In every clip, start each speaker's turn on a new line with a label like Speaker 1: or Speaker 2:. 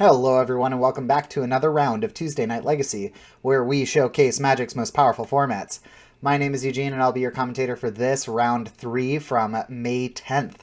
Speaker 1: Hello everyone and welcome back to another round of Tuesday Night Legacy, where we showcase Magic's most powerful formats. My name is Eugene and I'll be your commentator for this round 3 from May 10th.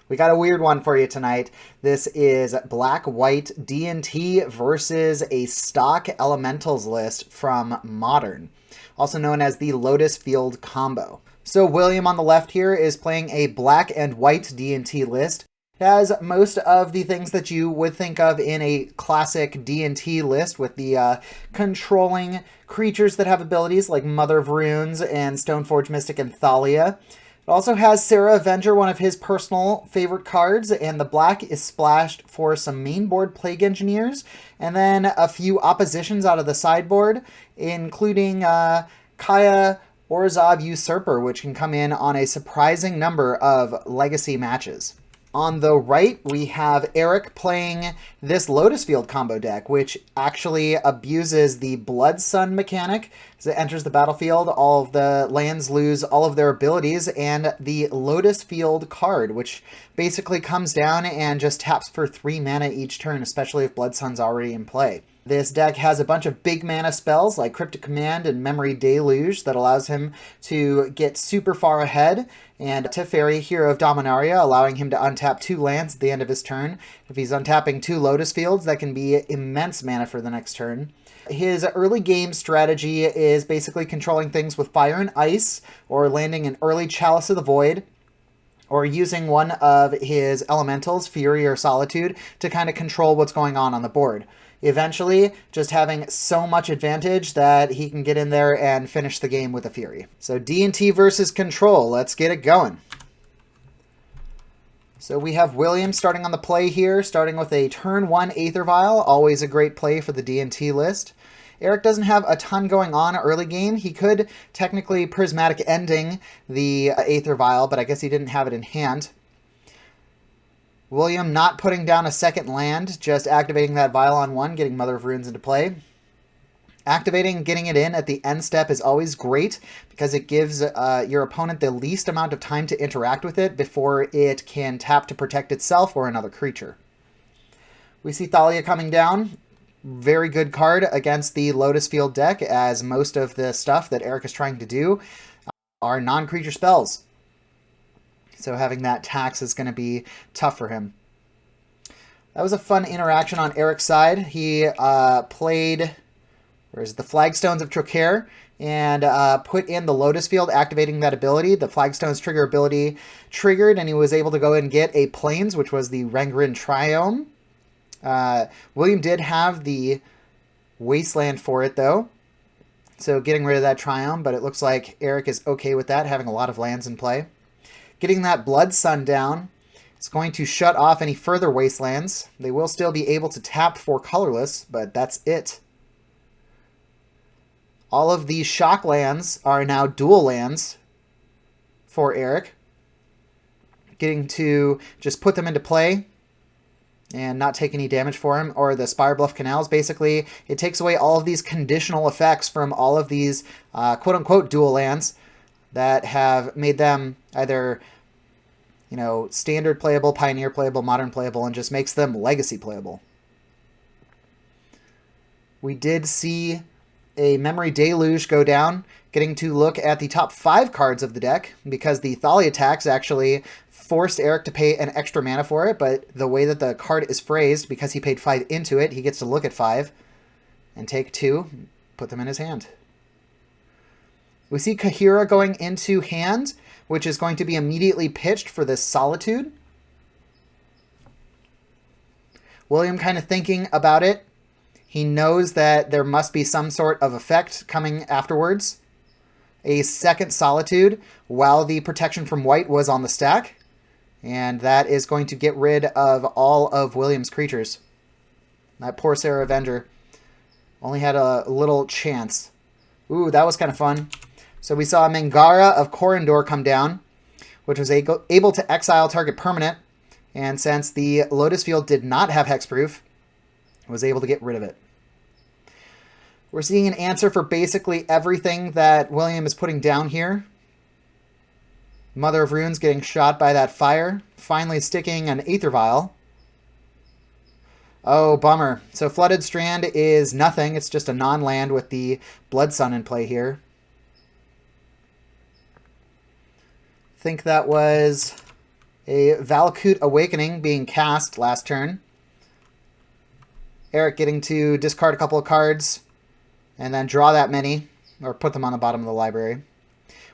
Speaker 1: We got a weird one for you tonight. This is Black-White D&T versus a stock Elementals list from Modern, also known as the Lotus Field Combo. So William on the left here is playing a black and white D&T list. It has most of the things that you would think of in a classic D&T list, with the controlling creatures that have abilities like Mother of Runes and Stoneforge Mystic and Thalia. It also has Sarah Avenger, one of his personal favorite cards, and the black is splashed for some main board Plague Engineers, and then a few oppositions out of the sideboard, including Kaya Orzhov Usurper, which can come in on a surprising number of Legacy matches. On the right, we have Eric playing this Lotus Field combo deck, which actually abuses the Blood Sun mechanic. As it enters the battlefield, all of the lands lose all of their abilities, and the Lotus Field card, which basically comes down and just taps for 3 mana each turn, especially if Blood Sun's already in play. This deck has a bunch of big mana spells like Cryptic Command and Memory Deluge that allows him to get super far ahead, and Teferi, Hero of Dominaria, allowing him to untap 2 lands at the end of his turn. If he's untapping 2 Lotus Fields, that can be immense mana for the next turn. His early game strategy is basically controlling things with Fire and Ice, or landing an early Chalice of the Void, or using one of his elementals, Fury or Solitude, to kind of control what's going on the board. Eventually, just having so much advantage that he can get in there and finish the game with a Fury. So D&T versus Control, let's get it going. So we have William starting on the play here, starting with a turn 1 Aether Vial, always a great play for the D&T list. Eric doesn't have a ton going on early game. He could technically Prismatic Ending the Aether Vial, but I guess he didn't have it in hand. William not putting down a second land, just activating that Vial on 1, getting Mother of Runes into play. Activating, getting it in at the end step is always great, because it gives your opponent the least amount of time to interact with it before it can tap to protect itself or another creature. We see Thalia coming down. Very good card against the Lotus Field deck, as most of the stuff that Eric is trying to do are non-creature spells. So having that tax is going to be tough for him. That was a fun interaction on Eric's side. He played the Flagstones of Trocaire and put in the Lotus Field, activating that ability. The Flagstones trigger ability triggered, and he was able to go and get a Plains, which was the Rengrin Triome. William did have the Wasteland for it, though, so getting rid of that Triome, but it looks like Eric is okay with that, having a lot of lands in play. Getting that Blood Sun down, it's going to shut off any further Wastelands. They will still be able to tap for colorless, but that's it. All of these shock lands are now dual lands for Eric. Getting to just put them into play and not take any damage for him, or the Spirebluff Canals. Basically, it takes away all of these conditional effects from all of these quote-unquote dual lands that have made them either, standard playable, pioneer playable, modern playable, and just makes them legacy playable. We did see a Memory Deluge go down, getting to look at the top 5 cards of the deck, because the Thalia tax actually forced Eric to pay an extra mana for it, but the way that the card is phrased, because he paid 5 into it, he gets to look at 5 and take 2, put them in his hand. We see Kahira going into hand, which is going to be immediately pitched for this Solitude. William kind of thinking about it. He knows that there must be some sort of effect coming afterwards. A second Solitude while the protection from white was on the stack. And that is going to get rid of all of William's creatures. That poor Sarah Avenger only had a little chance. Ooh, that was kind of fun. So we saw Mangara of Corindor come down, which was able to exile target permanent. And since the Lotus Field did not have hexproof, was able to get rid of it. We're seeing an answer for basically everything that William is putting down here. Mother of Runes getting shot by that fire, finally sticking an Aether Vial. Oh, bummer. So Flooded Strand is nothing. It's just a non-land with the Blood Sun in play here. Think that was a Valakut Awakening being cast last turn. Eric getting to discard a couple of cards and then draw that many, or put them on the bottom of the library.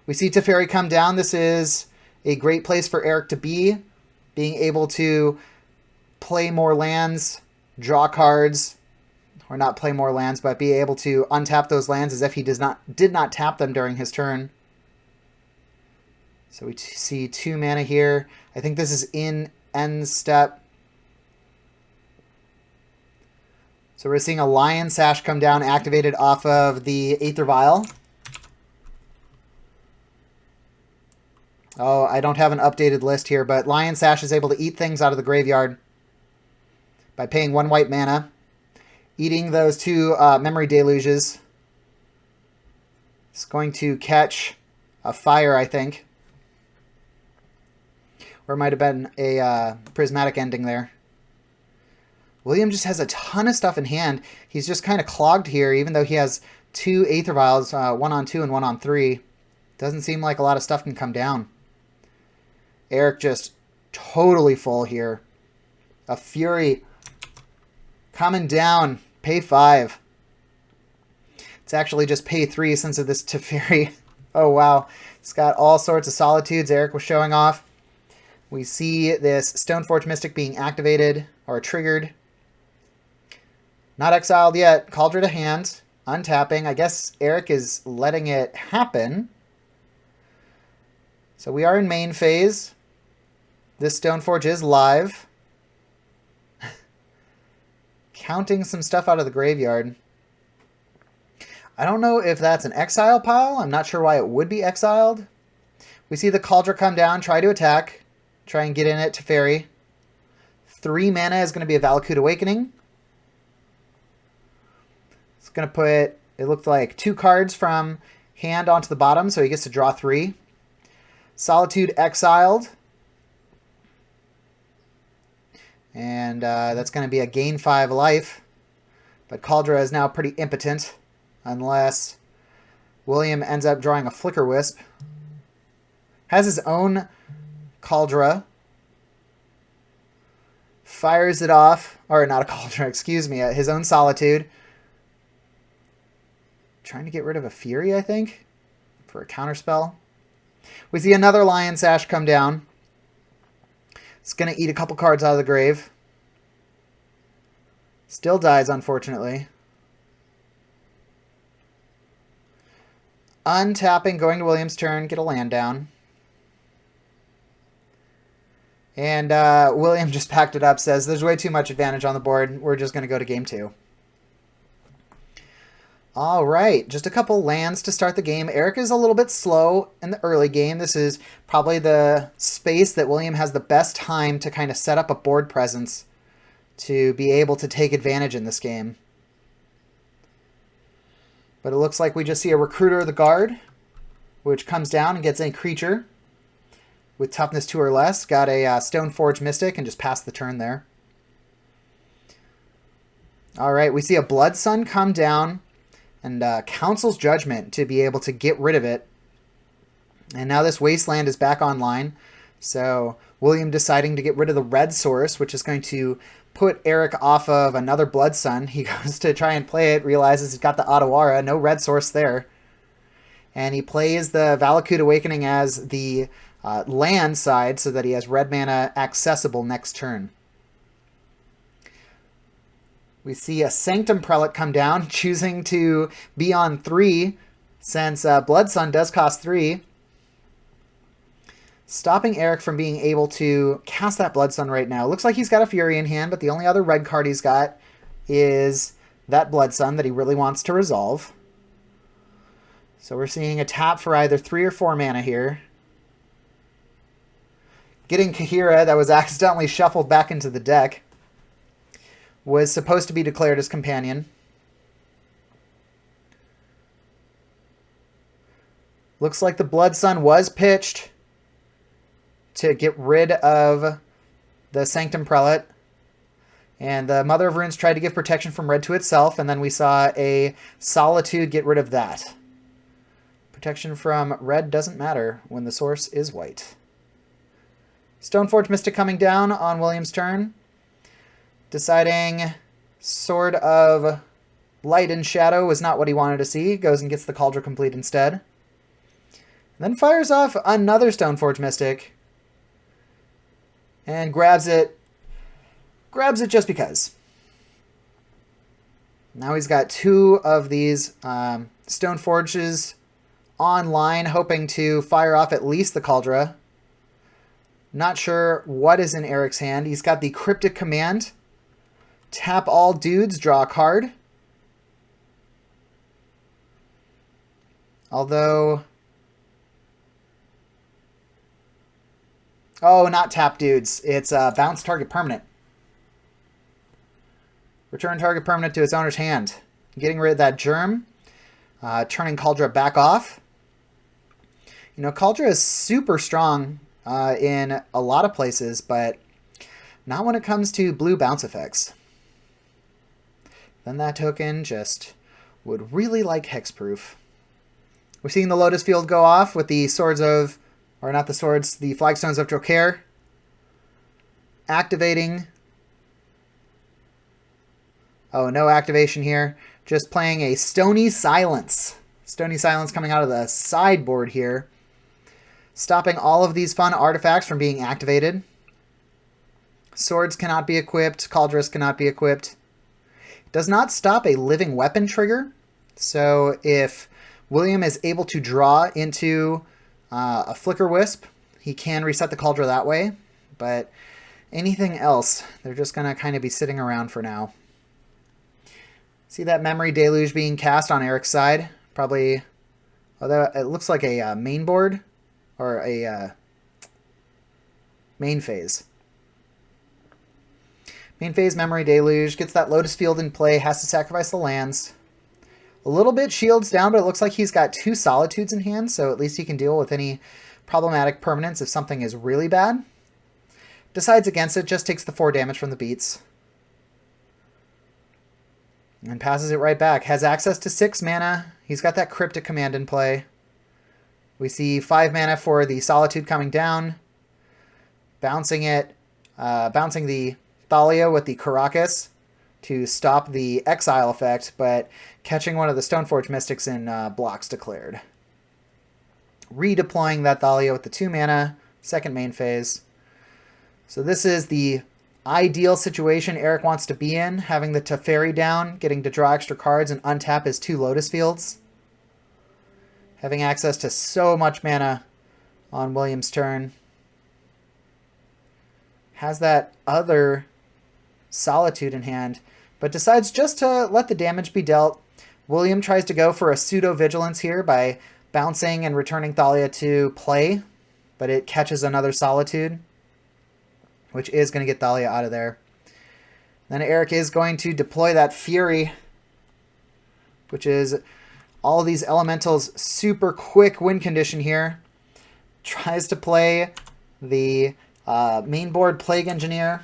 Speaker 1: We see Teferi come down. This is a great place for Eric to be, being able to play more lands, draw cards, or not play more lands, but be able to untap those lands as if he did not tap them during his turn. So we see 2 mana here. I think this is in end step. So we're seeing a Lion Sash come down, activated off of the Aether Vial. Oh, I don't have an updated list here, but Lion Sash is able to eat things out of the graveyard by paying 1 white mana, eating those 2 Memory Deluges. It's going to catch a fire, I think. Or it might have been a prismatic ending there. William just has a ton of stuff in hand. He's just kind of clogged here, even though he has 2 Aether Vials, 1 on 2 and 1 on 3. Doesn't seem like a lot of stuff can come down. Eric just totally full here. A Fury coming down. Pay 5. It's actually just pay 3 since of this Teferi. Oh, wow. It's got all sorts of Solitudes Eric was showing off. We see this Stoneforge Mystic being activated or triggered. Not exiled yet. Cauldron to hand. Untapping. I guess Eric is letting it happen. So we are in main phase. This Stoneforge is live. Counting some stuff out of the graveyard. I don't know if that's an exile pile. I'm not sure why it would be exiled. We see the Cauldron come down, try to attack. Try and get in it to Teferi. 3 mana is going to be a Valakut Awakening. It's going to put, it looked like 2 cards from hand onto the bottom, so he gets to draw 3. Solitude exiled. And that's going to be a gain 5 life. But Cauldron is now pretty impotent, unless William ends up drawing a Flicker Wisp. Has his own Cauldron. Fires it off. Or not a Cauldron, excuse me. His own Solitude. Trying to get rid of a Fury, I think, for a counterspell. We see another Lion Sash come down. It's going to eat a couple cards out of the grave. Still dies, unfortunately. Untapping, going to William's turn, get a land down. And William just packed it up, says, there's way too much advantage on the board. We're just going to go to game 2. All right, just a couple lands to start the game. Eric is a little bit slow in the early game. This is probably the space that William has the best time to kind of set up a board presence to be able to take advantage in this game. But it looks like we just see a Recruiter of the Guard, which comes down and gets a creature with toughness 2 or less. Got a Stoneforge Mystic and just passed the turn there. All right, we see a Blood Sun come down and Council's Judgment to be able to get rid of it. And now this Wasteland is back online. So William deciding to get rid of the red source, which is going to put Eric off of another Blood Sun. He goes to try and play it, realizes he's got the Otawara, no red source there. And he plays the Valakut Awakening as the land side so that he has red mana accessible next turn. We see a Sanctum Prelate come down, choosing to be on 3, since Blood Sun does cost 3. Stopping Eric from being able to cast that Blood Sun right now. Looks like he's got a Fury in hand, but the only other red card he's got is that Blood Sun that he really wants to resolve. So we're seeing a tap for either 3 or 4 mana here. Getting Kahira, that was accidentally shuffled back into the deck, was supposed to be declared as companion. Looks like the Blood Sun was pitched to get rid of the Sanctum Prelate. And the Mother of Runes tried to give protection from red to itself, and then we saw a Solitude get rid of that. Protection from red doesn't matter when the source is white. Stoneforge Mystic coming down on William's turn. Deciding Sword of Light and Shadow was not what he wanted to see. Goes and gets the Cauldron Complete instead. And then fires off another Stoneforge Mystic. And grabs it. Grabs it just because. Now he's got two of these Stoneforges online, hoping to fire off at least the Cauldron. Not sure what is in Eric's hand. He's got the Cryptic Command. Tap all dudes, draw a card. Although... oh, not tap dudes. It's bounce target permanent. Return target permanent to its owner's hand. Getting rid of that germ. Turning Cauldron back off. You know, Cauldron is super strong in a lot of places, but not when it comes to blue bounce effects. Then that token just would really like hexproof. We're seeing the Lotus Field go off with the swords of, or not the swords, the flagstones of Drokair. Activating. Oh, no activation here. Just playing a Stony Silence. Stony Silence coming out of the sideboard here. Stopping all of these fun artifacts from being activated. Swords cannot be equipped. Cauldrons cannot be equipped. Does not stop a living weapon trigger. So if William is able to draw into a Flicker Wisp, he can reset the Cauldron that way. But anything else, they're just going to kind of be sitting around for now. See that Memory Deluge being cast on Eric's side? Probably, although it looks like a main board. Or a main phase. Main phase Memory Deluge. Gets that Lotus Field in play. Has to sacrifice the lands. A little bit shields down, but it looks like he's got two Solitudes in hand. So at least he can deal with any problematic permanents if something is really bad. Decides against it. Just takes the 4 damage from the beats. And passes it right back. Has access to 6 mana. He's got that Cryptic Command in play. We see 5 mana for the Solitude coming down. Bouncing it. Bouncing the Thalia with the Caracas to stop the Exile effect, but catching one of the Stoneforge Mystics in blocks declared. Redeploying that Thalia with the 2 mana. Second main phase. So this is the ideal situation Eric wants to be in. Having the Teferi down. Getting to draw extra cards and untap his 2 Lotus Fields. Having access to so much mana on William's turn. Has that other Solitude in hand, but decides just to let the damage be dealt. William tries to go for a pseudo-vigilance here by bouncing and returning Thalia to play, but it catches another Solitude, which is going to get Thalia out of there. Then Eric is going to deploy that Fury, which is all these elementals super quick win condition here. Tries to play the main board Plague Engineer.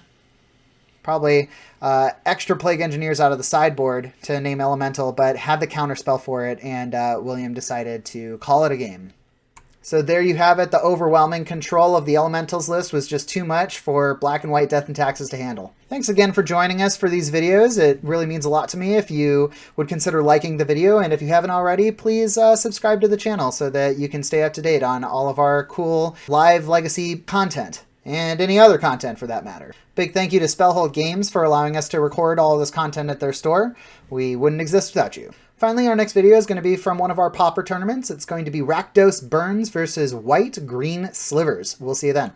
Speaker 1: Probably extra Plague Engineers out of the sideboard to name elemental, but had the counter spell for it, and William decided to call it a game. So there you have it. The overwhelming control of the elementals list was just too much for Black and White Death and Taxes to handle. Thanks again for joining us for these videos. It really means a lot to me if you would consider liking the video, and if you haven't already, please subscribe to the channel so that you can stay up to date on all of our cool live Legacy content, and any other content for that matter. Big thank you to Spellhold Games for allowing us to record all of this content at their store. We wouldn't exist without you. Finally, our next video is going to be from one of our Pauper tournaments. It's going to be Rakdos Burns versus White Green Slivers. We'll see you then.